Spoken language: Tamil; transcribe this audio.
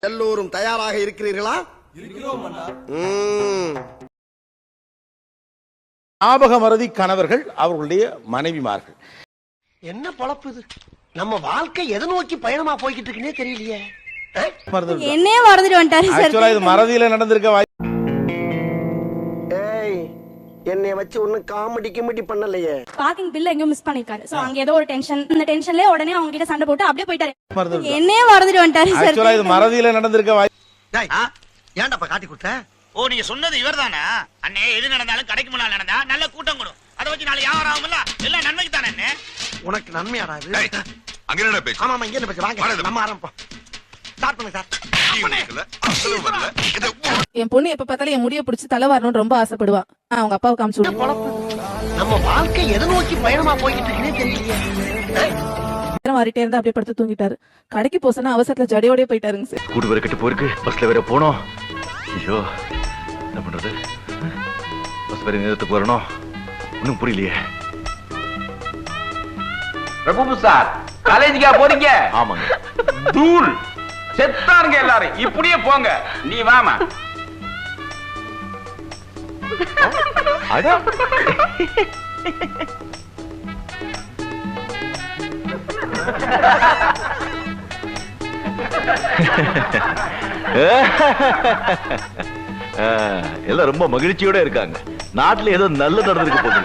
எல்லோரும் தயாராக இருக்கிறீர்களா? ஞாபக மறதி கணவர்கள் அவர்களுடைய மனைவிமார்கள். என்ன பொழப்பு இது? நம்ம வாழ்க்கை எதை நோக்கி பயணமா போய்கிட்டு இருக்குன்னே தெரியலையே. என்னையே மறந்துட்டு வந்துட்டாரு சார். ஆக்சுவலா இது மறதியில நடந்திருக்க வாய்ப்பு. ஏய், என்னை வச்சு ஒன்னும் காமெடி கிமெடி பண்ணலையே. பார்க்கிங் பில் எங்கேயும் மிஸ் பண்ணிருக்காரு. சோ அங்க ஏதோ ஒரு டென்ஷன், அந்த டென்ஷன்லயே உடனே அவங்க கிட்ட சண்டை போட்டு அப்படியே போயிட்டாரு. என்னையே மறந்துட்டு வந்துட்டாரு சார். ஆக்சுவலா இது மறதியில நடந்திருக்க வாய்ப்பு. டேய், ஏன்டா காட்டி கொடுத்த? ஓ, நீங்க சொன்னது இவர்தானா? அண்ணே, எது நடந்தாலும் கடைக்கு முன்னால நடந்தா நல்ல கூட்டம் கூடும். அதை வச்சு நாளை யாரும் ஆகும்ல, எல்லாம் நன்மைக்கு தானே அண்ணே. உனக்கு நன்மையாடா இது? அங்க என்ன பேச்சு? ஆமா, இங்க என்ன பேச்சு? வாங்க நம்ம ஆரம்பம். ஸ்டார்ட் பண்ணுங்க சார். என் பொண்ணு எப்ப பார்த்தாலும் என் முடிய பிடிச்சி தலை வரணும்னு ரொம்ப ஆசைப்படுவா. அவங்க அப்பாவுக்கு காமிச்சு பொழப்பு. நம்ம வாழ்க்கை எதை நோக்கி பயணமா போய்கிட்டு இருக்குன்னே தெரியலையே. வாரிட்டே இருந்தா அப்படியே படுத்து தூங்கிட்டாரு. கடைக்கு போசனா அவசரத்துல ஜடையோடய போயிட்டாருங்க சார். கூட்டு வேற கட்டு போயிருக்கு, பஸ்ல வேற போனோம். ஐயோ, என்ன பண்றது? பஸ் வேற நேரத்துக்கு வரணும், ஒன்னும் புரியலையே. பிரபு சார், காலேஜுக்கா போறீங்க? ஆமாங்க. தூள் செத்தானுங்க எல்லாரும், இப்படியே போங்க. நீ வாமா. அதான் எல்லாம் ரொம்ப மகிழ்ச்சியோட இருக்காங்க. நாட்டுல ஏதோ நல்ல நடந்திருக்கு போகுது.